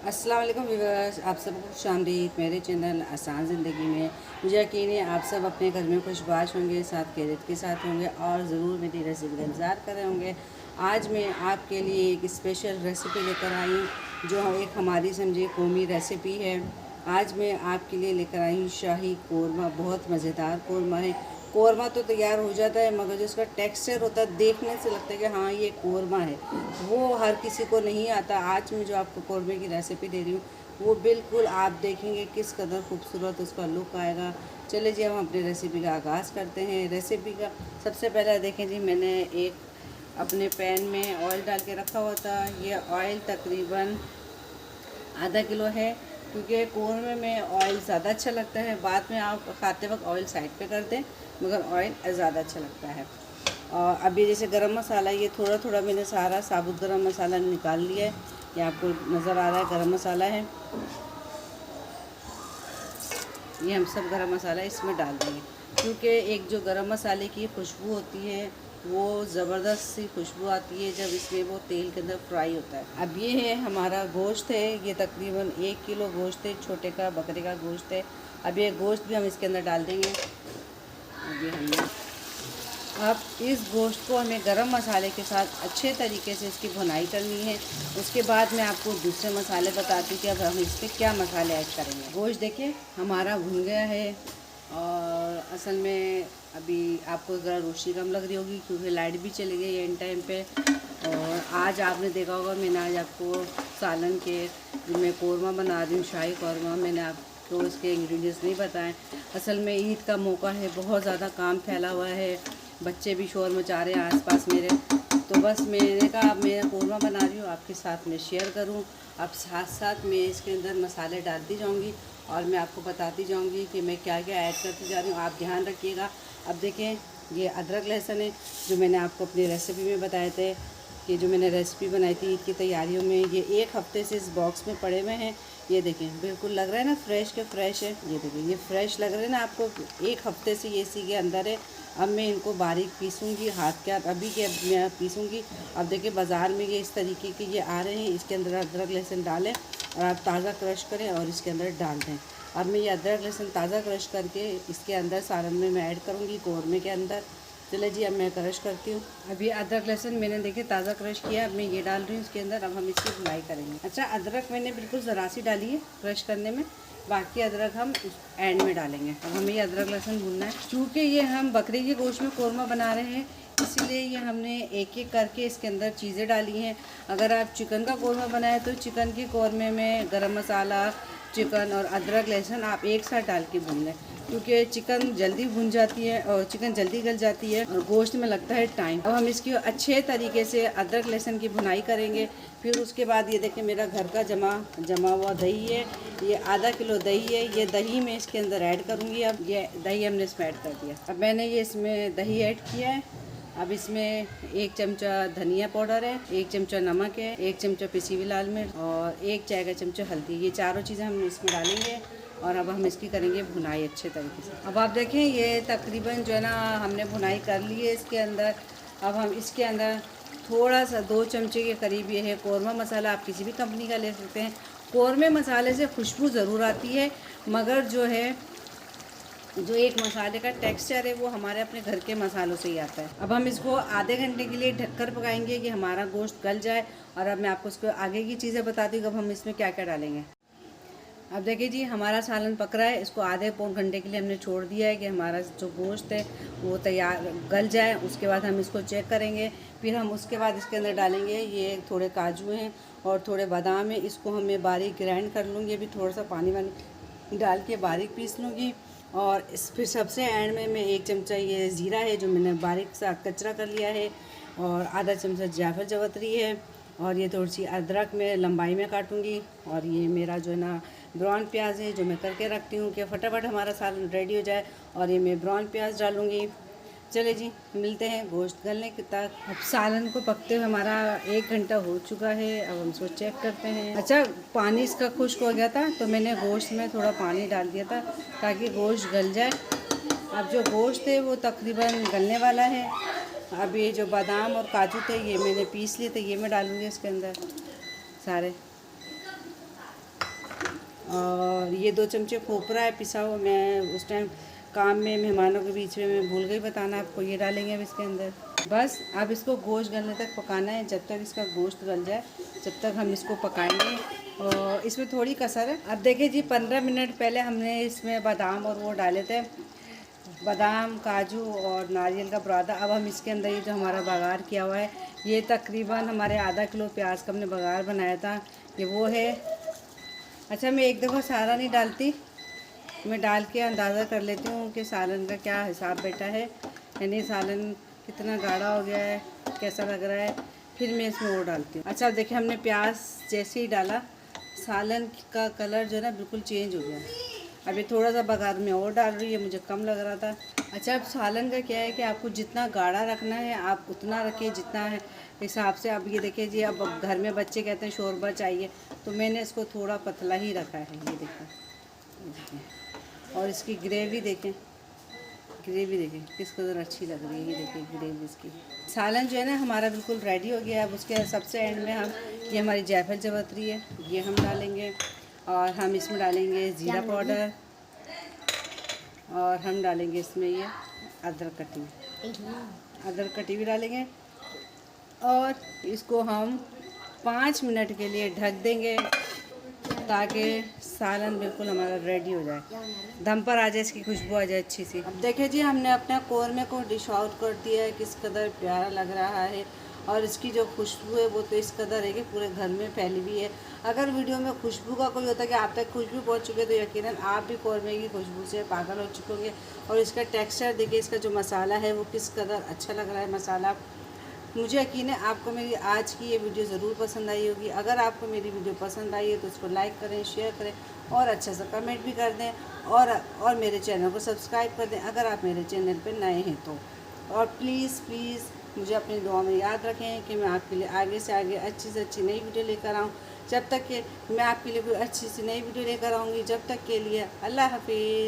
अस्सलाम वालेकुम व्यूअर्स, आप सबको खुशामदीद मेरे चैनल आसान ज़िंदगी में। मुझे यकीन है आप सब अपने घर में खुशबाश होंगे, साथ खैरियत के साथ होंगे और ज़रूर मेरी रेसिपी का इंतज़ार कर रहे होंगे। आज मैं आपके लिए एक स्पेशल रेसिपी लेकर आई हूँ जो एक हमारी समझिए कौमी रेसिपी है। आज मैं आपके लिए लेकर आई हूँ शाही कौरमा। बहुत मज़ेदार कौरमा है। कौरमा तो तैयार हो जाता है मगर जो उसका टेक्सचर होता है देखने से लगता है कि हाँ ये कौरमा है, वो हर किसी को नहीं आता। आज मैं जो आपको कौरमे की रेसिपी दे रही हूँ वो बिल्कुल आप देखेंगे किस कदर खूबसूरत उसका लुक आएगा। चलिए जी हम अपनी रेसिपी का आगाज़ करते हैं। रेसिपी का सबसे पहले देखें जी, मैंने एक अपने पैन में ऑयल डाल के रखा हुआ था। ये ऑयल तकरीबन आधा किलो है, क्योंकि कौरमे में ऑयल ज़्यादा अच्छा लगता है। बाद में आप खाते वक्त ऑयल साइड पे कर दें, मगर ऑयल ज़्यादा अच्छा लगता है। और अभी जैसे गरम मसाला, ये थोड़ा थोड़ा मैंने सारा साबुत गरम मसाला निकाल लिया है। ये आपको नज़र आ रहा है गरम मसाला है। ये हम सब गरम मसाला इसमें डाल देंगे, क्योंकि एक जो गरम मसाले की खुशबू होती है वो ज़बरदस्त सी खुशबू आती है जब इसमें वो तेल के अंदर फ्राई होता है। अब ये है हमारा गोश्त है, ये तकरीबन 1 किलो गोश्त है, छोटे का बकरे का गोश्त है। अब ये गोश्त भी हम इसके अंदर डाल देंगे। अभी हमने अब इस गोश्त को हमें गरम मसाले के साथ अच्छे तरीके से इसकी भुनाई करनी है। उसके बाद मैं आपको दूसरे मसाले बताती हूँ कि अब हम इस पर क्या मसाले ऐड करेंगे। गोश्त देखिए हमारा भुन गया है और असल में अभी आपको ज़रा रोशनी कम लग रही होगी क्योंकि लाइट भी चली गई है इन टाइम पे। और आज आपने देखा होगा मैंने आज आपको सालन के जो मैं कौरमा बना रही हूँ, शाही कौरमा, मैंने आपको इसके इंग्रेडिएंट्स नहीं बताएं। असल में ईद का मौका है, बहुत ज़्यादा काम फैला हुआ है, बच्चे भी शोर मचा रहे हैं आसपास मेरे। तो बस मैंने कहा अब मैं कौरमा बना रही हूँ आपके साथ में शेयर करूँ। अब साथ साथ मैं इसके अंदर मसाले डालती जाऊँगी और मैं आपको बताती जाऊँगी कि मैं क्या क्या ऐड करती जा रही हूँ, आप ध्यान रखिएगा। अब देखें ये अदरक लहसुन है जो मैंने आपको अपनी रेसिपी में बताए थे कि जो मैंने रेसिपी बनाई थी ईद की तैयारियों में, ये 1 हफ़्ते से इस बॉक्स में पड़े हुए हैं। ये देखें बिल्कुल लग रहा है ना फ्रेश के फ्रेश है। ये देखिए ये फ्रेश लग रहे हैं ना आपको, 1 हफ़्ते से ये इसी के अंदर है। अब मैं इनको बारीक पीसूँगी हाथ के हाथ, अभी के मैं पीसूँगी। अब देखिए बाज़ार में ये इस तरीके के ये आ रहे हैं। इसके अंदर अदरक लहसुन डालें और आप ताज़ा क्रश करें और इसके अंदर डाल दें। अब मैं ये अदरक लहसुन ताज़ा क्रश करके इसके अंदर सालन में मैं ऐड करूँगी कौरमे के अंदर। चले जी अब मैं क्रश करती हूँ। अभी अदरक लहसुन मैंने देखिए ताज़ा क्रश किया, अब मैं ये डाल रही हूँ इसके अंदर। अब हम इसकी भुनाई करेंगे। अच्छा अदरक मैंने बिल्कुल ज़रा सी डाली है क्रश करने में, बाकी अदरक हम एंड में डालेंगे। अब हमें ये अदरक लहसुन भूनना है, क्योंकि ये हम बकरे के गोश्त में कौरमा बना रहे हैं, इसीलिए ये हमने एक एक करके इसके अंदर चीज़ें डाली हैं। अगर आप चिकन का कौरमा बनाए तो चिकन के कौरमे में गरम मसाला, चिकन और अदरक लहसुन आप एक साथ डाल के भून लें, क्योंकि चिकन जल्दी भुन जाती है और चिकन जल्दी गल जाती है और गोश्त में लगता है टाइम। अब हम इसकी अच्छे तरीके से अदरक लहसुन की भुनाई करेंगे। फिर उसके बाद ये देखिए मेरा घर का जमा हुआ दही है, ये आधा किलो दही है। ये दही मैं इसके अंदर ऐड करूँगी। अब ये दही हमने इसमें ऐड कर दिया। अब मैंने ये इसमें दही ऐड किया है। अब इसमें 1 चमचा धनिया पाउडर है, 1 चमचा नमक है, 1 चमचा पिसी हुई लाल मिर्च और 1 चाय का चमचा हल्दी। ये चारों चीज़ें हम इसमें डालेंगे और अब हम इसकी करेंगे भुनाई अच्छे तरीके से। अब आप देखें ये तकरीबन जो है ना हमने भुनाई कर ली है इसके अंदर। अब हम इसके अंदर थोड़ा सा 2 चमचे के करीब ये है कौरमा मसाला, आप किसी भी कंपनी का ले सकते हैं। कौरमे मसाले से खुशबू ज़रूर आती है, मगर जो है जो एक मसाले का टेक्सचर है वो हमारे अपने घर के मसालों से ही आता है। अब हम इसको आधे घंटे के लिए ढककर पकाएंगे कि हमारा गोश्त गल जाए। और अब मैं आपको इसको आगे की चीज़ें बताती हूँ अब हम इसमें क्या क्या डालेंगे। अब देखिए जी हमारा सालन पक रहा है, इसको आधे पौन घंटे के लिए हमने छोड़ दिया है कि हमारा जो गोश्त है वो तैयार गल जाए। उसके बाद हम इसको चेक करेंगे। फिर हम उसके बाद इसके अंदर डालेंगे ये थोड़े काजू हैं और थोड़े बादाम हैं, इसको हमें बारीक ग्राइंड कर लूँगी। अभी थोड़ा सा पानी वानी डाल के बारीक पीस लूँगी। और फिर सबसे एंड में मैं 1 चमचा ये ज़ीरा है जो मैंने बारीक सा कचरा कर लिया है और आधा चमचा जायफल जवतरी है और ये थोड़ी सी अदरक में लंबाई में काटूंगी। और ये मेरा जो है ना ब्राउन प्याज है जो मैं करके रखती हूँ कि फटाफट हमारा सालन रेडी हो जाए। और ये मैं ब्राउन प्याज डालूँगी। चले जी मिलते हैं गोश्त गलने के तक। अब सालन को पकते हुए हमारा 1 घंटा हो चुका है। अब हम इसको चेक करते हैं। अच्छा पानी इसका खुश्क हो गया था तो मैंने गोश्त में थोड़ा पानी डाल दिया था ताकि गोश्त गल जाए। अब जो गोश्त है वो तकरीबन गलने वाला है। अब ये जो बादाम और काजू थे ये मैंने पीस लिए थे, ये मैं डालूँगी इसके अंदर सारे। और ये 2 चमचे खोपरा है पिसा हुआ। मैं उस टाइम काम में मेहमानों के बीच में मैं भूल गई बताना आपको। ये डालेंगे अब इसके अंदर। बस अब इसको गोश्त गलने तक पकाना है। जब तक इसका गोश्त गल जाए जब तक हम इसको पकाएंगे। और इसमें थोड़ी कसर है। अब देखिए जी 15 मिनट पहले हमने इसमें बादाम और वो डाले थे, बादाम, काजू और नारियल का बुरादा। अब हम इसके अंदर ये जो हमारा बघार किया हुआ है, ये तकरीबन हमारे आधा किलो प्याज का हमने बघार बनाया था, ये वो है। अच्छा, मैं एक दफ़ा सारा नहीं डालती, मैं डाल के अंदाज़ा कर लेती हूँ कि सालन का क्या हिसाब बैठा है, यानी सालन कितना गाढ़ा हो गया है, कैसा लग रहा है, फिर मैं इसमें वो डालती हूँ। अच्छा, अब देखिए हमने प्याज जैसे ही डाला सालन का कलर जो है ना बिल्कुल चेंज हो गया। अभी थोड़ा सा बघार में और डाल रही है, मुझे कम लग रहा था। अच्छा, अब सालन का क्या है कि आपको जितना गाढ़ा रखना है आप उतना रखिए, जितना है हिसाब से। अब ये देखिए जी, अब घर में बच्चे कहते हैं शोरबा चाहिए, तो मैंने इसको थोड़ा पतला ही रखा है। ये देखिए, और इसकी ग्रेवी देखें, ग्रेवी देखें किस कदर अच्छी लग रही है। ये देखिए ग्रेवी इसकी। सालन जो है ना हमारा बिल्कुल रेडी हो गया है। अब उसके सबसे एंड में हम ये हमारी जायफल जवतरी है, ये हम डालेंगे। और हम इसमें डालेंगे ज़ीरा पाउडर, और हम डालेंगे इसमें ये अदरक कटी भी डालेंगे। और इसको हम 5 मिनट के लिए ढक देंगे ताकि सालन बिल्कुल हमारा रेडी हो जाए, दम पर आ जाए, इसकी खुशबू आ जाए अच्छी सी। अब देखिए जी, हमने अपना कौरमे को डिश आउट कर दिया है। किस कदर प्यारा लग रहा है, और इसकी जो खुशबू है वो तो इस कदर है कि पूरे घर में फैली हुई है। अगर वीडियो में खुशबू का कोई होता है कि आप तक खुशबू पहुंच चुकी है, तो यकीनन आप भी कौरमे की खुशबू से पागल हो चुके होंगे। और इसका टेक्सचर देखिए, इसका जो मसाला है वो किस कदर अच्छा लग रहा है मसाला। मुझे यकीन है आपको मेरी आज की ये वीडियो ज़रूर पसंद आई होगी। अगर आपको मेरी वीडियो पसंद आई है तो उसको लाइक करें, शेयर करें और अच्छा सा कमेंट भी कर दें, और मेरे चैनल को सब्सक्राइब कर दें अगर आप मेरे चैनल पर नए हैं तो। और प्लीज़ मुझे अपनी दुआ में याद रखें कि मैं आपके लिए आगे से आगे अच्छी से अच्छी नई वीडियो लेकर आऊँ। जब तक कि मैं आपके लिए कोई अच्छी सी नई वीडियो लेकर आऊँगी, जब तक के लिए अल्लाह हाफिज़।